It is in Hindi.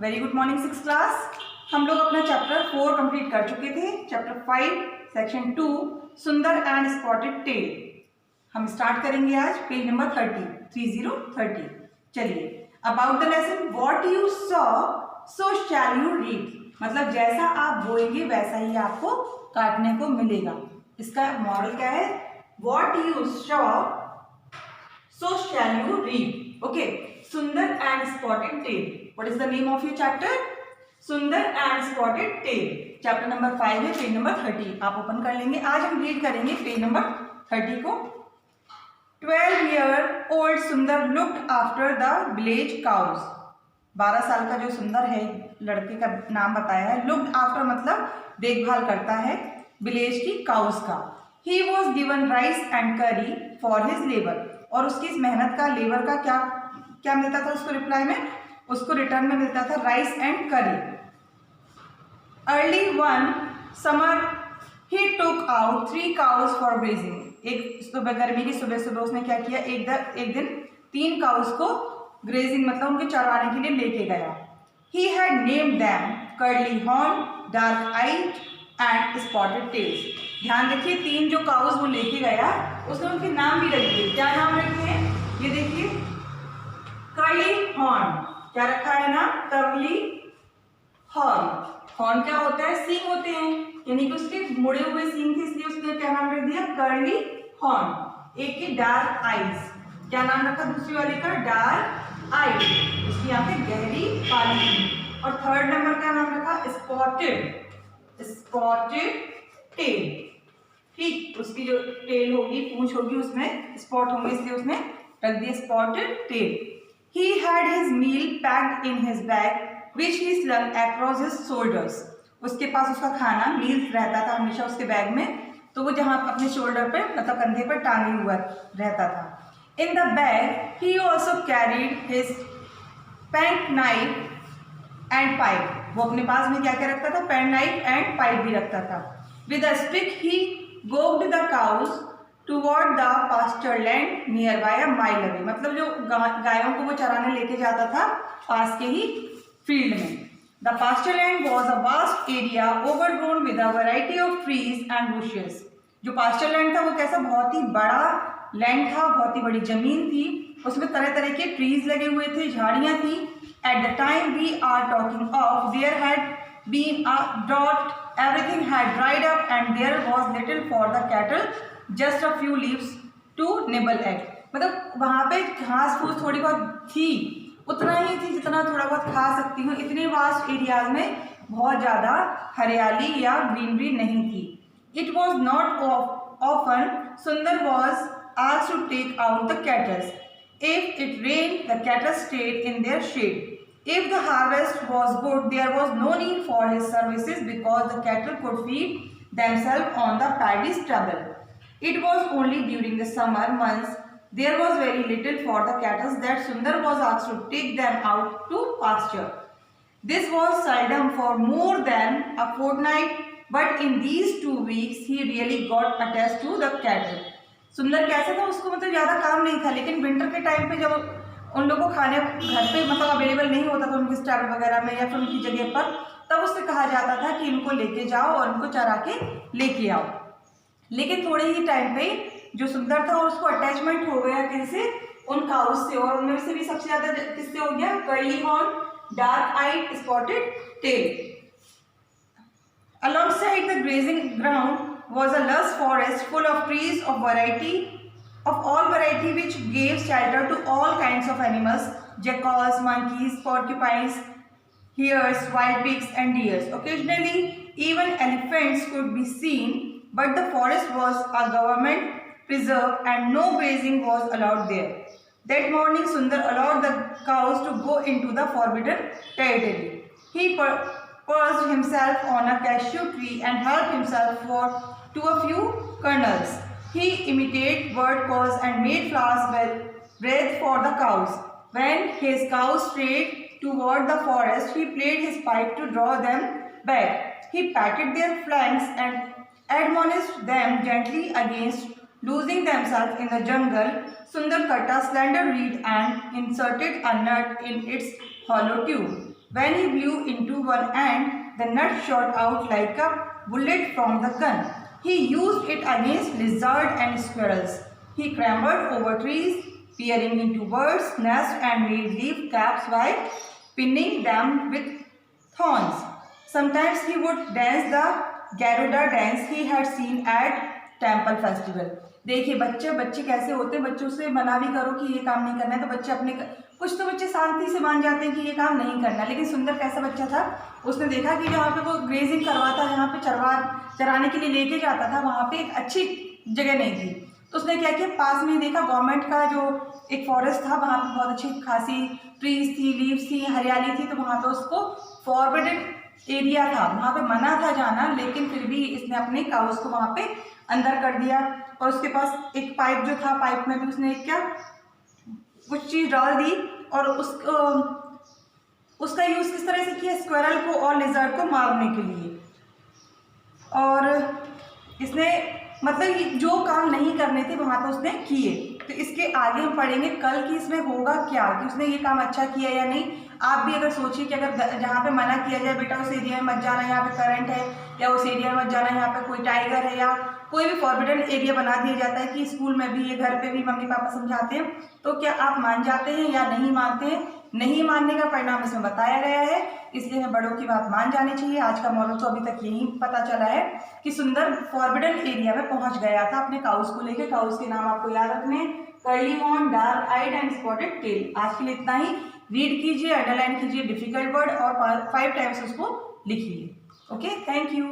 Very good morning six class. हम लोग अपना चैप्टर 4 कंप्लीट कर चुके थे। चैप्टर 5 सेक्शन 2 सुंदर एंड स्पॉटेड टेल हम स्टार्ट करेंगे आज पेज नंबर 30। चलिए, about the lesson what you saw so shall you read, मतलब जैसा आप बोएंगे वैसा ही आपको काटने को मिलेगा। इसका मॉडल क्या है? What you saw so shall you read. Okay, Sundar and spotted tail. What is the name of your chapter? Sundar and spotted tail. Chapter number 5 है, पेज नंबर 30 आप ओपन कर लेंगे। आज हम रीड करेंगे पेज नंबर 30 को। 12-year-old Sunder looked after the village cows. 12 साल का जो सुंदर है, लड़के का नाम बताया है। लुक्ड आफ्टर मतलब देखभाल करता है विलेज की काउज का। He was given rice and करी फॉर हिज लेबर, और उसकी इस मेहनत का, लेबर का क्या मिलता था उसको रिप्लाई में? उसको रिटर्न में मिलता था rice and curry. Early one summer he took out 3 cows for grazing. एक सुबह, गर्मी की सुबह उसने क्या किया? एक दिन 3 काउज को ग्रेजिंग मतलब उनके चराने के लिए लेके गया। He had named them curly horn, dark eyed and spotted tails. ध्यान देखिए, 3 जो काउज वो लेके गया उसने उनके नाम भी रख दिए। क्या नाम रखे हैं? ये देखिए, कर्ली हॉर्न, क्या रखा है ना? Curly horn. हॉर्न क्या होता है? सींग होते हैं, यानी कि उसके मुड़े हुए सींग थे, इसलिए उसने क्या नाम रख दिया? Curly horn. एक की डार्क आईज, क्या नाम रखा दूसरी वाली का? डार्क आईज, उसकी यहाँ पे गहरी काली थी। और थर्ड नंबर का नाम रखा स्पॉटेड टेल। ठीक, उसकी जो टेल होगी, पूंछ होगी, उसमें स्पॉट होंगे, इसलिए उसने रख दिया spotted tail. He had his meal packed in his bag, which he slung across his shoulders. उसके पास उसका खाना, मील रहता था हमेशा उसके बैग में, तो वो जहाँ अपने शोल्डर पे मतलब कंधे पर टांगे हुआ रहता था। In the bag, he also carried his penknife knife and pipe. वो अपने पास में क्या क्या रखता था? पेन नाइफ एंड पाइप भी रखता था। With a stick, he goaded the cows toward the pasture land near by a mile away, मतलब जो गायों को वो चराने लेके जाता था पास के ही फील्ड में। The pasture land was a vast area overgrown with a variety of trees and bushes. जो पास्चर लैंड था वो कैसा? बहुत ही बड़ा लैंड था, बहुत ही बड़ी जमीन थी, उसमें तरह तरह के ट्रीज लगे हुए थे, झाड़ियाँ थी। At the time we are talking of there had been a drought, everything had dried up and there was little for the cattle, just a few leaves to nibble at. मतलब वहाँ पे घास फूस थोड़ी बहुत थी, उतना ही थी जितना थोड़ा बहुत खा सकती हूँ। इतने वास्ट एरियाज में बहुत ज़्यादा हरियाली या ग्रीनरी नहीं थी। It was not often Sundar was asked to take out the cattle. If it rained, the cattle stayed in their shade. If the harvest was good, there was no need for his services because the cattle could feed themselves on the paddy stubble. It was only during the summer months there was very little for the cattle that Sundar was asked to take them out to pasture. This was seldom for more than a fortnight, but in these 2 weeks he really got attached to the cattle. सुंदर कैसा था? उसको मतलब ज़्यादा काम नहीं था, लेकिन विंटर के टाइम पे जब उन लोगों को खाने घर पे मतलब अवेलेबल नहीं होता था उनके स्टैबल वगैरह में या फिर उनकी जगह पर, तब उससे कहा जाता था कि इनको लेके जाओ और इनको चरा के लेके आओ। लेकिन थोड़े ही टाइम पे जो सुंदर था उसको अटैचमेंट हो गया किससे? उन काउज से, और उनमें से भी सबसे ज्यादा किससे हो गया? Curly horn, dark eyed, spotted tail. Alongside the grazing ground was a lush forest full of trees of all variety which gave shelter to all kinds of animals: jackals, monkeys, porcupines, hares, wild pigs and deers. Occasionally even elephants could be seen, but the forest was a government preserve and no grazing was allowed there. That morning Sundar allowed the cows to go into the forbidden territory. He perched himself on a cashew tree and helped himself to a few kernels. He imitated bird calls and made flowers breathe for the cows. When his cows strayed toward the forest, he played his pipe to draw them back. He patted their flanks and admonished them gently against losing themselves in the jungle. Sundar cut a slender reed and inserted a nut in its hollow tube. When he blew into one end, the nut shot out like a bullet from the gun. He used it against lizards and squirrels. He clambered over trees, peering into birds' nests, and made leaf caps by pinning them with thorns. Sometimes he would dance the Garuda dance he had seen at temple festival. देखिए बच्चे कैसे होते हैं, बच्चों से मना भी करो कि ये काम नहीं करना है तो बच्चे अपने कुछ तो बच्चे शांति से मान जाते हैं कि ये काम नहीं करना। लेकिन सुंदर कैसा बच्चा था, उसने देखा कि जहाँ पे वो ग्रेजिंग करवाता, जहाँ पे चराने के लिए लेके जाता था, वहाँ पे एक अच्छी जगह नहीं थी। तो उसने क्या किया, पास में देखा गवर्नमेंट का जो एक फॉरेस्ट था, वहाँ पे बहुत अच्छी खासी ट्रीज थी, लीव्स थी, हरियाली थी। तो वहाँ पे उसको फॉरबिडन एरिया था, वहाँ पे मना था जाना, लेकिन फिर भी इसने अपने काउस को वहाँ पे अंदर कर दिया। और उसके पास एक पाइप जो था, पाइप में भी उसने क्या कुछ चीज़ डाल दी और उसका यूज़ किस तरह से किया, स्क्वायरल को और लिजर्ड को मारने के लिए। और इसने मतलब जो काम नहीं करने थे वहाँ पे उसने किए। तो इसके आगे हम पढ़ेंगे कल कि इसमें होगा क्या, कि उसने ये काम अच्छा किया या नहीं। आप भी अगर सोचिए कि अगर जहाँ पे मना किया जाए बेटा उस एरिया में मत जाना, यहाँ पे करंट है, या उस एरिया में मत जाना, यहाँ पे कोई टाइगर है, या कोई भी फॉरबिडन एरिया बना दिया जाता है कि स्कूल में भी, ये घर पे भी मम्मी पापा समझाते हैं, तो क्या आप मान जाते हैं या नहीं मानते हैं? नहीं मानने का परिणाम इसमें बताया गया है, इसलिए हमें बड़ों की बात मान जानी चाहिए। आज का मॉरल तो अभी तक यही पता चला है कि सुंदर फॉरबिडन एरिया में पहुंच गया था अपने काउस को लेकर। काउस के नाम आपको याद रखने हैं, curly horn, dark eyed and spotted tail. आज के लिए इतना ही। रीड कीजिए, अंडरलाइन कीजिए डिफिकल्ट वर्ड और 5 टाइम्स उसको लिखिए। Okay, thank you.